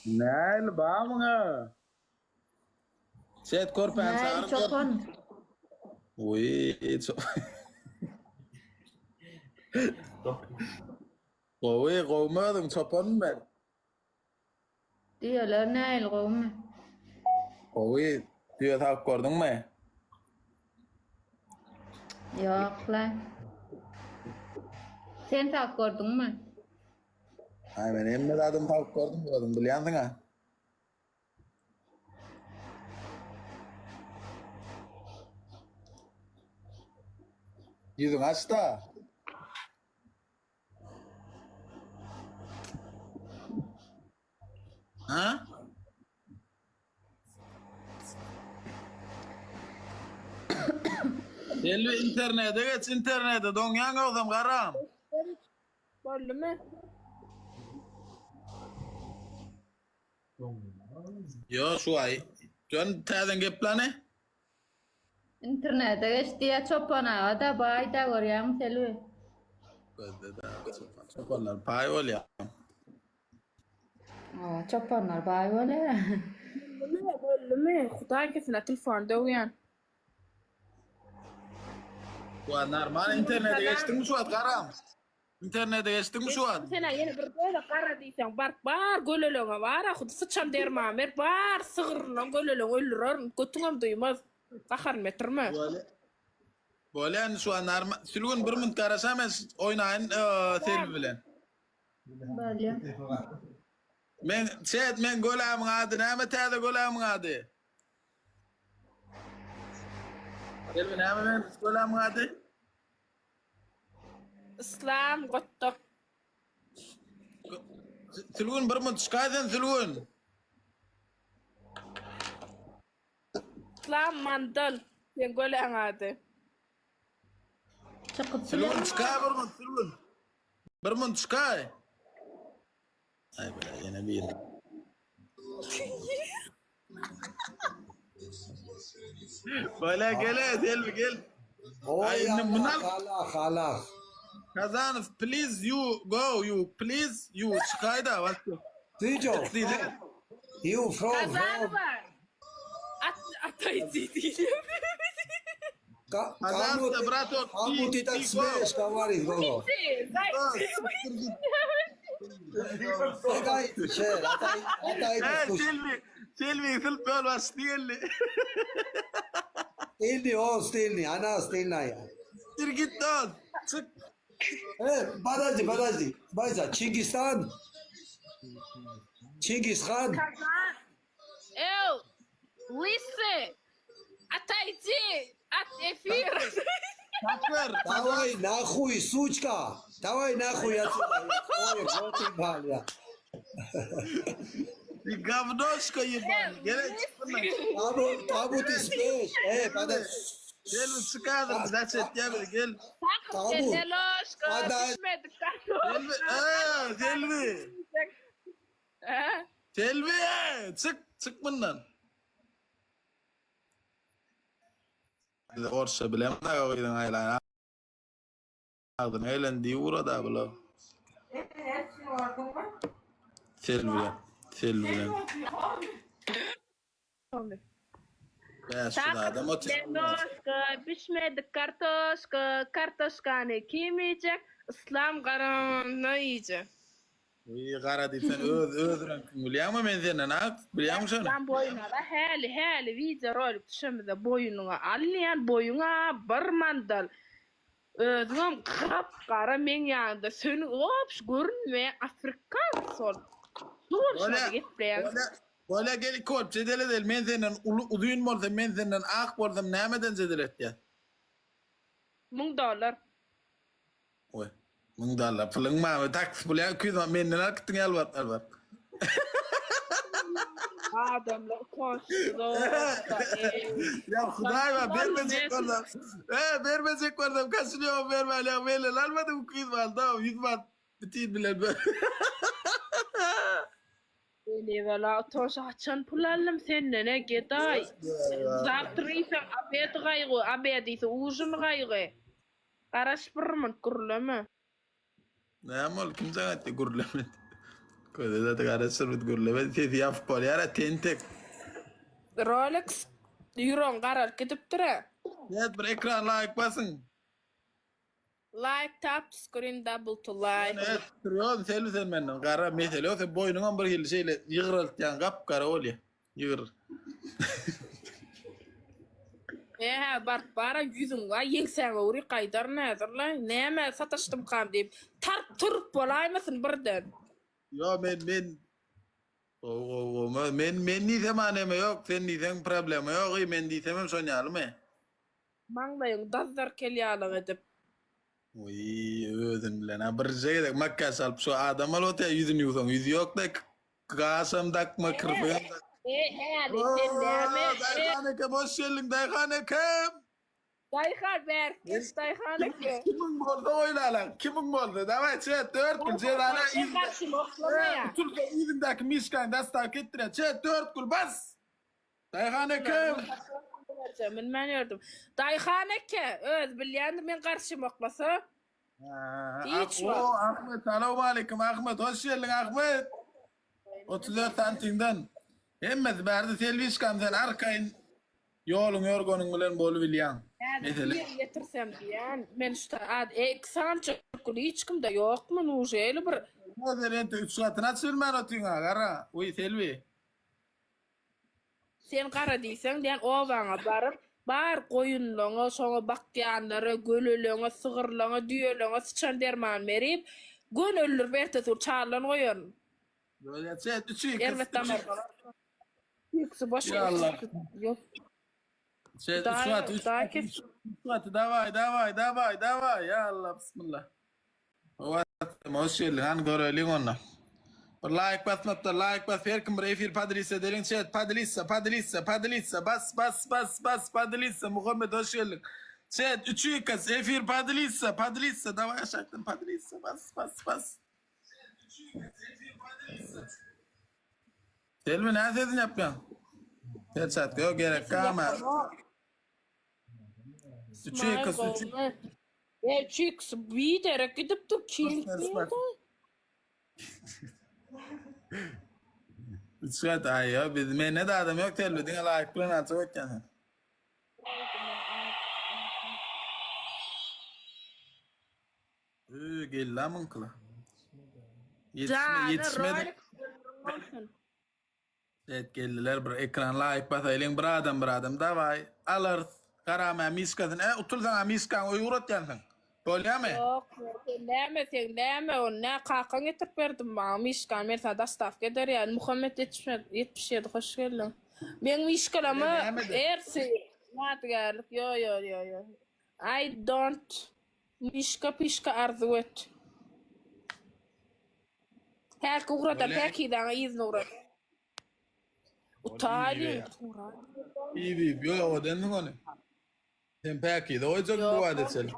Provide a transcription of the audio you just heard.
Nail bağımına. Set korpan Nail sarı. çopon. Uy, Uy, kovmadım çopanım ben. Diyorlar Nail kovma. Uy, diyor tak gördün mü? Yok lan. Sen tak gördün mü? Ay ben emme de adım tak gördüm bu adım biliyorsun ha. Yüzün açta. Ha? Selvi internete geç internete. Don yanı oldum karam. Böyle mi? Yo şu ay. Dön teden geplane. İnternete geç diye çopona. Da bayda görüyorum Selvi. Çopanlar pay ol ya. Çoponlar bay böyle. Böyle mi? Kuday kesine telefon dövüyen. Şu an normal internete geçtin mi şu an karam? İnternete geçtin mi şu an? Sen yeni bir böyle kara diysen bar gölölöğe var. Kudu sıçan dermamer bar sığırla gölölöğe ölürür. Götüngem duymaz. Kahar metrme. Böyle yani şu an normal. Sülgün bir mınt karasam oynayın Selvi bilen. Böyle. Men golamın adı ne tede golamın adı? Selvi ne men golamın adı? İslam gottok. Sülgün bir mınt çıkaydın Sülgün. İslam mandal. Sen gölen adı. Çıkıp Sülgün çıkay bir mınt Sülgün. Bir mınt çıkay. Ay bela yine bir. Böyle gele Selvi gel. Ay bunlar Halak. Kazanov please you go you please you çıkayda bak. Tijo, you Kazanı var. Ataydı değil. Kazanov da brato. kamu tidak smash kamarin gogo. Atay, şey, atay Selvi fil bol was diye. stilni o stilni, ana stilna ya. Bir git lan. Çık. Подожди. Bayza, Çingistan. Çingizhan. Ew. Listen. Ataydı. At efir. Takver. Давай нахуй, сучка. Давай нахуй отсюда. Ой, вот ты бал я. Bir gavnoşka yiban. Gele çıkın lan. Kamu ты smash. Подожди. Selvi çıkadım. That's it ya bir gel. Kamu. Deloşka. Hadi. Düşmedik. Selvi. Selvi. Çık bundan. Orsa bilem de koydun aylan. Aldın eğlendiği uğradı bula. Selvi. Ben şuna adam o Deloşka. Düşmedik kartoşka. Kartoşkanı kim yiyecek? İslam karanlığı yiyecek. İyi kara değil sen öldüren biliyor musun ben senden ha? Biliyor musun? Ben boyuna da hali video rolik düşemede boyununa alliyan boyuna bir mandal. Özüm kara men yanında seni ops görünme Afrikan sol. Dur şöyle git buraya. Böyle gel kol çedele del men senden uzun bolsa men senden ak bolsam nämeden zedelet ya? $1000. Oy. $1000 fılın ma tax bulya küzma menden ak tingal var. Adamlar konuştu. Ya Huday var vermeyecek vardım. Vermeyecek vardım. Kaçınıyor vermeli ya vermeli. Almadım küzma tamam 100 mat bitir bile böyle. Beni valla toş açan pulalım seninle ne giday. Zaptırıysan abed gaygı abediyse uzun gaygı. Karaş pırmın kurulama. Ne amol kim sana etti gurlemet. كده ده تقارس بتقول له بس في أفكار يا تنتك Rolex euron qarar ketip tura. يا bir ekran like basın. Like tap screen double to like. Evet, duruyor selu sen benden. Kara mesela o sen boynuna bir hil şeyle yığırılt yani kap kara ol ya. Yığır. Bar bara yüzün var yengsen uğri qaydar nädir la näme sataşdym qam deyip tarp turp bolaýmasyn birden. Yo men ni zamaneme yok sen ni sen problemi yok men di temem sonyalı mı? Maňdaýyň dazdar kelýalyň edip. Uy özün bilen ha bir şey de makka salp şu adam alot ya yüzünü yutan yüzü yok da kasam dakma kırpıyan da. Hadi sen näme? Dayhane kem hoş geldin dayhane kem. Dayhan berkes dayhana ke. Kimin boldu oynalan? Kimin boldu? Davay çet 4 gün cerana Sen karşı moklamaya. Türkiye izindeki miskan dastak ettire. Çet 4 gün bas. Dayhane kem. Men gördüm. Dayhana ke öz bilýändir men karşı moklasa. Hiç var. Ahmet selamun aleyküm Ahmet hoş geldin Ahmet. 34 santimden. Hemmez berdi selviş kam sen arkayın yolun yorgonun bilen bolu bilýän. Mesela. Getirsem diýän. Men şu ad eksan çykul hiç kimde ýokmy nujeli bir Nedir ente 3 saatına sürmen otuňa gara. Uy selvi. sen qara diýsen diýen o baňa baryp bar goýunlaňa, şoňa bakýanlara, göleleňe, sygyrlaňa, düýeleňe sıçan derman berip gönüllür berte tur çarlan goýan. Böyle çet 3 Elbetde tamam. Yüksü boş. Ya Allah. Yok. Çet 3 Daha- saat 3 daha kes- saat davay ya Allah bismillah. Hoş geldin han görelin ona. Bir like basmak da like bas herkim bir efir padrisa derin chat padrisa bas padrisa Muhammed hoş geldin. Chat 3 kas efir padrisa davay aşaktın padrisa bas. Selvi ne dedin yapıyorsun? Her saat yok gerek kamera. 3 kas 3 Çıks bir de gidip dur kim? Bas. 3 saat ay ya biz ne de adam yok telli dine like plan atı bakyan. Gel lan mın kıla. Yetişmedi. Evet geldiler bir ekran like basayın bir adam davay alır karama miskadın utulsan miskan uyurat yansın. Böyle mi? Yok, näme o ne kakan getirip berdim bana mişkan mersa dastaf gider yani Muhammed 77 hoş geldin. Men mişkalama ersi matgarlik yo. I don't pişka arzu et. Her uğrata pekiden izin uğrat. Utalin. İyi yo o denli onu. Sen peki de o çok dua edeceksin.